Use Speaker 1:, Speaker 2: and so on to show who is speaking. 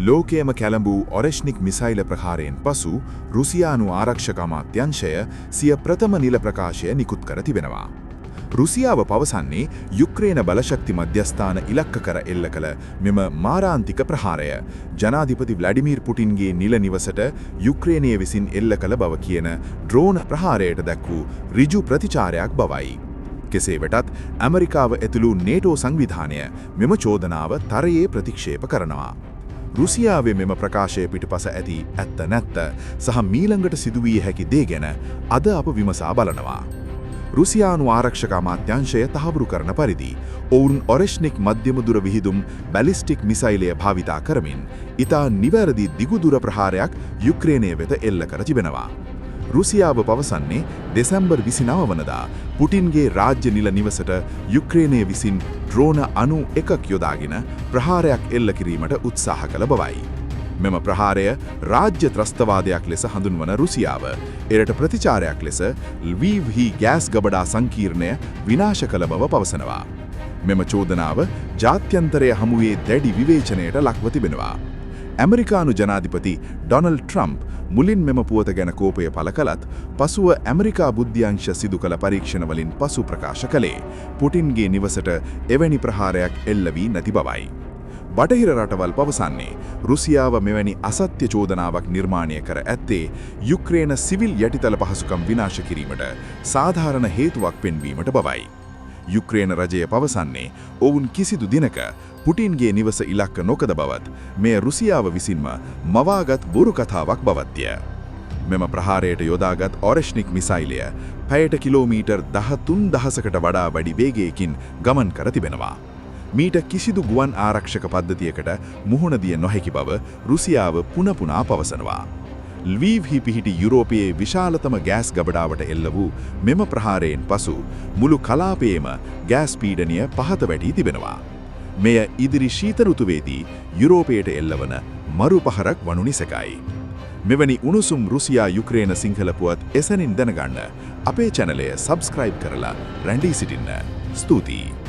Speaker 1: ලෝකයේම කැළඹූ ඔරෙෂ්නික් මිසයිල ප්‍රහාරයෙන් පසු රුසියානු ආරක්ෂක අමාත්‍යාංශය සිය ප්‍රථම නිල ප්‍රකාශය නිකුත් කර තිබෙනවා. රුසියාව පවසන්නේ යුක්‍රේන බලශක්ති මධ්‍යස්ථාන ඉලක්ක කර එල්ල කළ මෙම මාරාන්තික ප්‍රහාරය ජනාධිපති ව්ලාඩිමීර් පුටින්ගේ නිල නිවසට යුක්‍රේනය විසින් එල්ල කළ බව කියන ඩ්‍රෝන ප්‍රහාරයට දැක් වූ ඍජු ප්‍රතිචාරයක් බවයි. කෙසේ වෙතත් ඇමරිකාව ඇතුළු නේටෝ සංවිධානය මෙම චෝදනාව තරයේ ප්‍රතික්ෂේප කරනවා. රුසියාවේ මෙම ප්‍රකාශය පිටපස ඇති ඇත්ත නැත්ත සහ මීළඟට සිදුවිය හැකි දේ ගැන අද අප විමසා බලනවා. රුසියානු ආරක්ෂක අමාත්‍යාංශය තහවුරු කරන පරිදි ඔවුන් ඔරෙෂ්නික් මධ්‍යම දුර විහිදුම් බැලිස්ටික් මිසයිලය භාවිතා කරමින් ඉතා නිවැරදි දිගුදුර ප්‍රහාරයක් යුක්‍රේනය වෙත එල්ල කර තිබෙනවා. රුසියාව පවසන්නේ දෙසැම්බර් 29 වනදා පුටින්ගේ රාජ්‍ය නිල නිවසට යුක්‍රේනය විසින් ඩ්‍රෝන 91ක් යොදාගෙන ප්‍රහාරයක් එල්ල කිරීමට උත්සාහ කළ බවයි. මෙම ප්‍රහාරය රාජ්‍ය ත්‍රස්තවාදයක් ලෙස හඳුන්වන රුසියාව එරට ප්‍රතිචාරයක් ලෙස ල්වීව්හි ගෑස් ගබඩා සංකීර්ණය විනාශ කළ බව පවසනවා. මෙම චෝදනාව ජාත්‍යන්තරය හමුවේ දැඩි විවේචනයට ලක්ව තිබෙනවා. ඇමරිකානු ජනාධිපති ඩොනල්ඩ් ට්‍රම්ප් මුලින් මෙම පුවත ගැන කෝපය පළ කළත් පසුව ඇමරිකා බුද්ධ්‍යංශ සිදු කළ පරීක්ෂණවලින් පසු ප්‍රකාශ කළේ පුටින්ගේ නිවසට එවැනි ප්‍රහාරයක් එල්ල වී නැති බවයි. බටහිර රටවල් පවසන්නේ රුසියාව මෙවැනි අසත්‍ය චෝදනාවක් නිර්මාණය කර ඇත්තේ යුක්‍රේන සිවිල් යටිතල පහසුකම් විනාශ කිරීමට සාධාරණ හේතුවක් පෙන්වීමට බවයි. යුක්‍රේන රජය පවසන්නේ ඔවුන් කිසිදු දිනක පුටින්ගේ නිවස ඉලක්ක නොකද බවත් මෙය රුසියාව විසින්ම මවාගත් බොරු කතාවක් බවත්ය. මෙම ප්‍රහාරයට යොදාගත් ඔරෙෂ්නික් මිසයිලය පැයට කිලෝමීටර් 13,000කට වඩා වැඩි වේගයකින් ගමන් කර තිබෙනවා. මීට කිසිදු ගුවන් ආරක්ෂක පද්ධතියකට මුහුණ දිය නොහැකි බව රුසියාව පුනපුනා පවසනවා. ල්වීව්හි පිහිටි යුරෝපයේ විශාලතම ගෑස් ගබඩාවට එල්ල වූ මෙම ප්‍රහාරයෙන් පසු මුළු කලාපයේම ගෑස් පීඩනය පහත වැටී තිබෙනවා. මෙය ඉදිරි ශීත ඍතුවේදී යුරෝපයට එල්ලවන මරු පහරක් වනු නිසැකයි. මෙවැනි උණුසුම් රුසියා යුක්‍රේන සිංහල පුවත් එසැනින් දැනගන්න අපේ චැනලය සබ්ස්ක්‍රයිබ් කරලා රැඳී සිටින්න. ස්තුතියි.